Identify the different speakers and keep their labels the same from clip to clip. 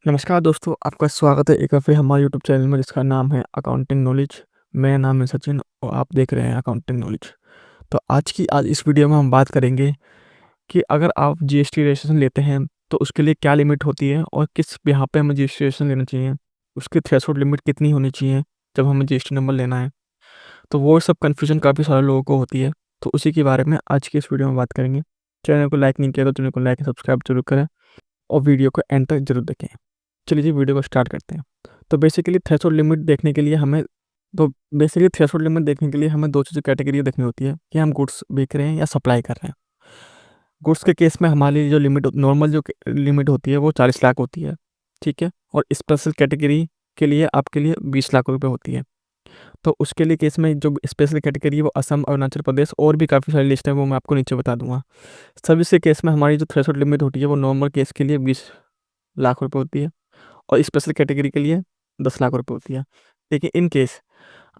Speaker 1: नमस्कार दोस्तों, आपका स्वागत है एक बार फिर हमारे यूट्यूब चैनल में जिसका नाम है अकाउंटिंग नॉलेज। मेरा नाम है सचिन और आप देख रहे हैं अकाउंटिंग नॉलेज। तो आज इस वीडियो में हम बात करेंगे कि अगर आप जीएसटी रजिस्ट्रेशन लेते हैं तो उसके लिए क्या लिमिट होती है और किस यहाँ पे हमें जीएसटी रजिस्ट्रेशन लेना चाहिए, उसकी थ्रेशोल्ड लिमिट कितनी होनी चाहिए जब हमें जीएसटी नंबर लेना है। तो वो सब कन्फ्यूजन काफ़ी सारे लोगों को होती है, तो उसी के बारे में आज की इस वीडियो में बात करेंगे। चैनल को लाइक नहीं किया तो चैनल को लाइक सब्सक्राइब जरूर करें और वीडियो को एंड तक जरूर देखें। चलिए जी वीडियो को स्टार्ट करते हैं। तो बेसिकली थ्रेशोल्ड लिमिट देखने के लिए हमें दो चीज़ें कैटेगरी देखनी होती है कि हम गुड्स बेच रहे हैं या सप्लाई कर रहे हैं। गुड्स के केस में हमारी जो लिमिट नॉर्मल जो लिमिट होती है वो 40 लाख होती है, ठीक है। और स्पेशल कैटेगरी के लिए आपके लिए 20 लाख रुपए होती है। तो उसके लिए केस में जो स्पेशल कैटेगरी है वो असम, अरुणाचल प्रदेश और भी काफ़ी सारी लिस्ट है, वो मैं आपको नीचे बता दूंगा। सर्विस के केस में हमारी जो थ्रेशोल्ड लिमिट होती है वो नॉर्मल केस के लिए 20 लाख रुपए होती है और स्पेशल कैटेगरी के लिए 10 लाख रुपए होती है। देखिए इन केस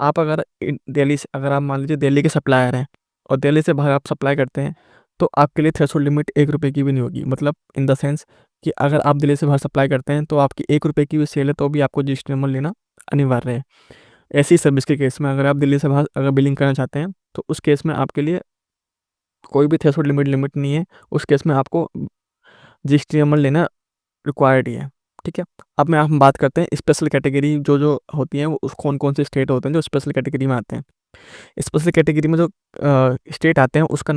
Speaker 1: आप अगर आप मान लीजिए दिल्ली के सप्लायर हैं और दिल्ली से बाहर आप सप्लाई करते हैं तो आपके लिए थ्रेशोल्ड लिमिट 1 रुपये की भी नहीं होगी। मतलब इन द सेंस कि अगर आप दिल्ली से बाहर सप्लाई करते हैं तो आपकी 1 रुपये की भी सेल है तो भी आपको जीएसटी नंबर लेना अनिवार्य है। ऐसी सर्विस के केस में अगर आप दिल्ली से बाहर अगर बिलिंग करना चाहते हैं तो उस केस में आपके लिए कोई भी थ्रेशोल्ड लिमिट नहीं है। उस केस में आपको जीएसटी नंबर लेना रिक्वायर्ड ही है, ठीक है। अब मैं हम बात करते हैं स्पेशल कैटेगरी जो होती हैं वो कौन-कौन से स्टेट होते हैं जो स्पेशल कैटेगरी में आते हैं। स्पेशल कैटेगरी में जो स्टेट आते हैं उनका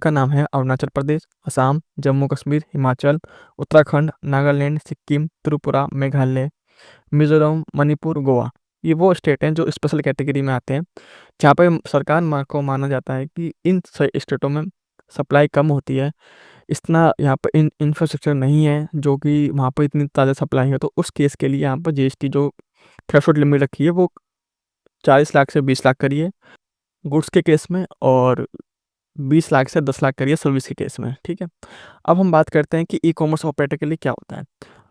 Speaker 1: नाम है अरुणाचल प्रदेश, असम, जम्मू कश्मीर, हिमाचल, उत्तराखंड, नागालैंड, सिक्किम, त्रिपुरा, मेघालय, मिज़ोरम, मणिपुर, गोवा। ये वो स्टेट हैं जो स्पेशल कैटेगरी में आते हैं, जहाँ पे सरकार को माना जाता है कि इन स्टेटों में सप्लाई कम होती है, इतना यहाँ पे इंफ्रास्ट्रक्चर नहीं है जो कि वहाँ पे इतनी ताज़ा सप्लाई है। तो उस केस के लिए यहाँ पर जीएसटी जो थ्रेशोल्ड लिमिट रखी है वो 40 लाख से 20 लाख करी है गुड्स के केस में, और 20 लाख से 10 लाख करी है सर्विस के केस में, ठीक है। अब हम बात करते हैं कि ई कॉमर्स ऑपरेटर के लिए क्या होता है।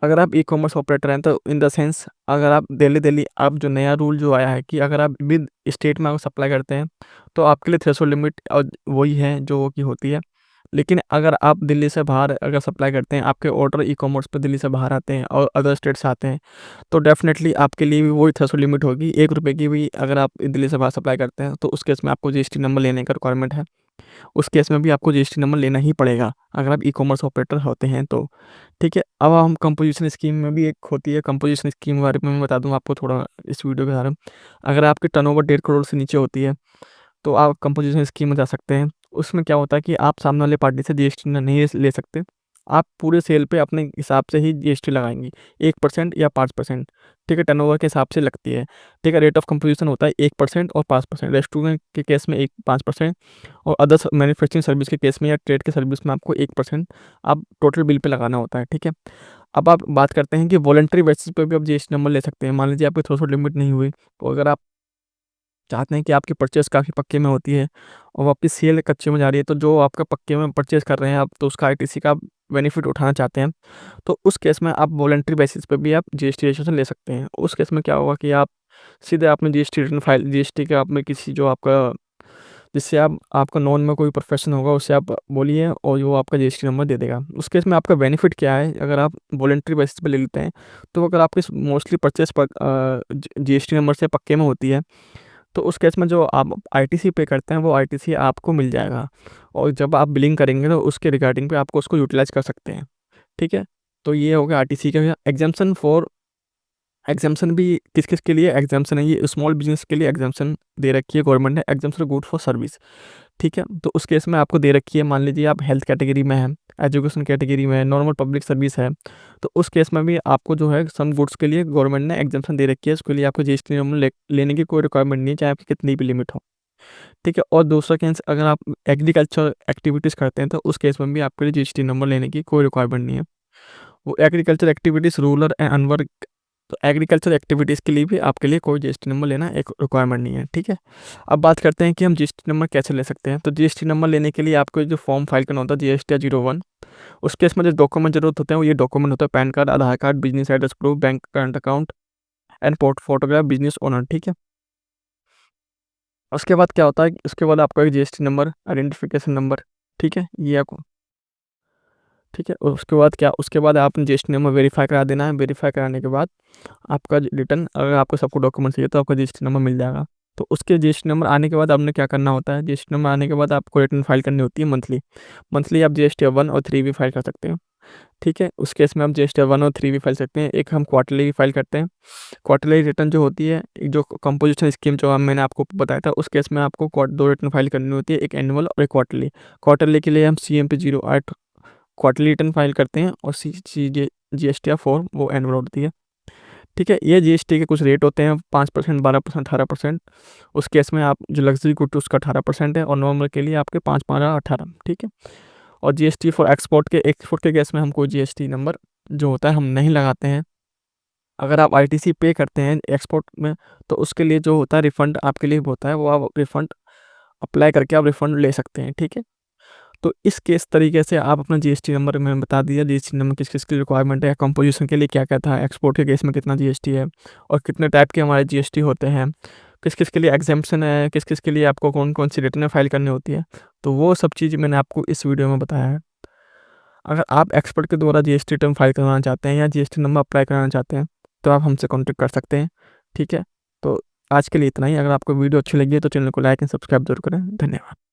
Speaker 1: अगर आप ई कॉमर्स ऑपरेटर हैं तो इन द सेंस अगर आप डेली आप जो नया रूल जो आया है कि अगर आप विद स्टेट में सप्लाई करते हैं तो आपके लिए थ्रेशोल्ड लिमिट और वही है जो कि होती है। लेकिन अगर आप दिल्ली से बाहर अगर सप्लाई करते हैं, आपके ऑर्डर ई कॉमर्स पे दिल्ली से बाहर आते हैं और अदर स्टेट से आते हैं, तो डेफ़िनेटली आपके लिए भी वही थ्रेशोल्ड लिमिट होगी। 1 रुपये की भी अगर आप दिल्ली से बाहर सप्लाई करते हैं, तो उस केस में आपको जीएसटी नंबर लेने का रिक्वायरमेंट है। उस केस में भी आपको जीएसटी नंबर लेना ही पड़ेगा, अगर आप ई कॉमर्स ऑपरेटर होते हैं तो, ठीक है। अब हम कंपोज़िशन स्कीम में भी एक होती है, कंपोज़िशन स्कीम के बारे में मैं बता दूँ आपको थोड़ा इस वीडियो के दौरान। अगर आपकी टर्नओवर 1.5 करोड़ से नीचे होती है, तो आप कंपोज़िशन स्कीम में जा सकते हैं। उसमें क्या होता है कि आप सामने वाले पार्टी से जीएसटी नहीं ले सकते। आप पूरे सेल पे अपने हिसाब से ही जीएसटी लगाएँगी, 1% या 5%, ठीक है, टर्नओवर के हिसाब से लगती है, ठीक है। रेट ऑफ कंपोज़िशन होता है 1% और 5%। रेस्टोरेंट के केस में 5% और अदर्स मैन्युफैक्चरिंग सर्विस के केस में या ट्रेड की सर्विस में आपको 1% आप टोटल बिल पे लगाना होता है, ठीक है। अब आप बात करते हैं कि वॉलंटरी बेसिस पे भी आप जीएसटी नंबर ले सकते हैं। मान लीजिए आपकी थ्रेशोल्ड लिमिट नहीं हुई, तो अगर आप चाहते हैं कि आपकी परचेज़ काफ़ी पक्के में होती है और आपकी सेल कच्चे में जा रही है, तो जो आपका पक्के में परचेज़ कर रहे हैं आप, तो उसका आईटीसी का बेनिफिट उठाना चाहते हैं, तो उस केस में आप वॉलंटरी बेसिस पे भी आप जीएसटी रजिस्ट्रेशन ले सकते हैं। उस केस में क्या होगा कि आप सीधे आपने जीएसटी रिटर्न फाइल जीएसटी के आप में किसी जो आपका जिससे आप आपका नॉन में कोई प्रोफेशन होगा उससे आप बोलिए और वो आपका जीएसटी नंबर दे देगा। उस केस में आपका बेनिफिट क्या है, अगर आप वॉलंटरी बेसिस पे ले लेते हैं, तो अगर आपकी मोस्टली परचेज़ जीएसटी नंबर से पक्के में होती है, तो उस केस में जो आप आईटीसी पे करते हैं वो आईटीसी आपको मिल जाएगा और जब आप बिलिंग करेंगे तो उसके रिगार्डिंग पे आपको उसको यूटिलाइज़ कर सकते हैं, ठीक है। तो ये हो गया आरटीसी का। एग्ज़म्पशन भी किस-किस के लिए एग्ज़म्पशन है, ये स्मॉल बिज़नेस के लिए एग्ज़म्पशन दे रखी है गवर्नमेंट ने, एग्ज़म्पशन गुड फॉर सर्विस, ठीक है। तो उस केस में आपको दे रखी है, मान लीजिए आप हेल्थ कैटेगरी में हैं, एजुकेशन कैटेगरी में है, नॉर्मल पब्लिक सर्विस है, तो उस केस में भी आपको जो है सम गुड्स के लिए गवर्नमेंट ने एग्ज़म्पशन दे रखी है। उसके लिए आपको जीएसटी नंबर लेने की कोई रिक्वायरमेंट नहीं है, चाहे आपकी कितनी भी लिमिट हो, ठीक है। और दूसरा केस अगर आप एग्रीकल्चर एक्टिविटीज़ करते हैं तो उस केस में भी आपके लिए जीएसटी नंबर लेने की कोई रिक्वायरमेंट नहीं है। वो एग्रीकल्चर एक्टिविटीज़ रूरल एंड अनवर्क, तो एग्रीकल्चर एक्टिविटीज़ के लिए भी आपके लिए कोई जीएसटी नंबर लेना एक रिक्वायरमेंट नहीं है, ठीक है। अब बात करते हैं कि हम जीएसटी नंबर कैसे ले सकते हैं। तो जीएसटी नंबर लेने के लिए आपको जो फॉर्म फाइल करना होता है जीएसटी 01, उस केस में जो डॉक्यूमेंट ज़रूरत होते हैं वो ये डॉक्यूमेंट होता है: pan card, Aadhaar card, business address proof, bank current account and photograph business owner, ठीक है। उसके बाद क्या होता है कि उसके बाद आपका एक जीएसटी नंबर, आइडेंटिफिकेशन नंबर, ठीक है, ये आपको ठीक है। और उसके बाद क्या, उसके बाद आपने जीएसटी नंबर वेरीफाई करा देना है। वेरीफाई कराने के बाद आपका रिटर्न, अगर आपको सबको डॉक्यूमेंट चाहिए तो आपका जीएसटी नंबर मिल जाएगा। तो उसके जीएसटी नंबर आने के बाद आपने क्या करना होता है, जीएसटी नंबर आने के बाद आपको रिटर्न फाइल करनी होती है मंथली। मंथली आप जीएसटी 1 और 3 भी फाइल कर सकते हो। ठीक है, उस केस में हम जीएसटी 1 और 3 भी फाइल सकते हैं। एक हम क्वार्टरली भी फाइल करते हैं। क्वार्टरली रिटर्न जो होती है, एक जो कंपोजिशन स्कीम जो मैंने आपको बताया था, उस केस में आपको 2 रिटर्न फाइल करनी होती है, एक एनुअल और एक क्वार्टरली। क्वार्टरली के लिए हम CMP 08 क्वार्टरली रिटर्न फाइल करते हैं, और जीएसटी या फॉर्म वो एनुअल होती है। ठीक है, ये जीएसटी के कुछ रेट होते हैं, 5%, 12%, 18%। उस केस में आप जो लग्जरी गुड उसका 18% है, और नॉर्मल के लिए आपके 5, 15, 18। ठीक है। और जीएसटी फॉर एक्सपोर्ट के केस में हम कोई जीएसटी नंबर जो होता है हम नहीं लगाते हैं। अगर आप आईटीसी पे करते हैं एक्सपोर्ट में, तो उसके लिए जो होता है रिफंड आपके लिए होता है, वो आप रिफंड अप्लाई करके आप रिफंड ले सकते हैं। ठीक है। तो इस केस तरीके से आप अपना जीएसटी नंबर मैंने बता दिया, जीएसटी नंबर किस किस की रिक्वायरमेंट है, कंपोजिशन के लिए क्या क्या था, एक्सपोर्ट के केस में कितना जीएसटी है, और कितने टाइप के हमारे जीएसटी होते हैं, किस किस के लिए एग्जाम्पशन है, किस किस के लिए आपको कौन कौन सी रिटर्न फाइल करनी होती है। तो वो सब चीज़ मैंने आपको इस वीडियो में बताया है। अगर आप एक्सपर्ट के द्वारा जीएसटी रिटर्न फाइल करवाना चाहते हैं या जीएसटी नंबर अप्लाई कराना चाहते हैं, तो आप हमसे कॉन्टेक्ट कर सकते हैं। ठीक है। तो आज के लिए इतना ही। अगर आपको वीडियो अच्छी लगी है तो चैनल को लाइक एंड सब्सक्राइब जरूर करें। धन्यवाद।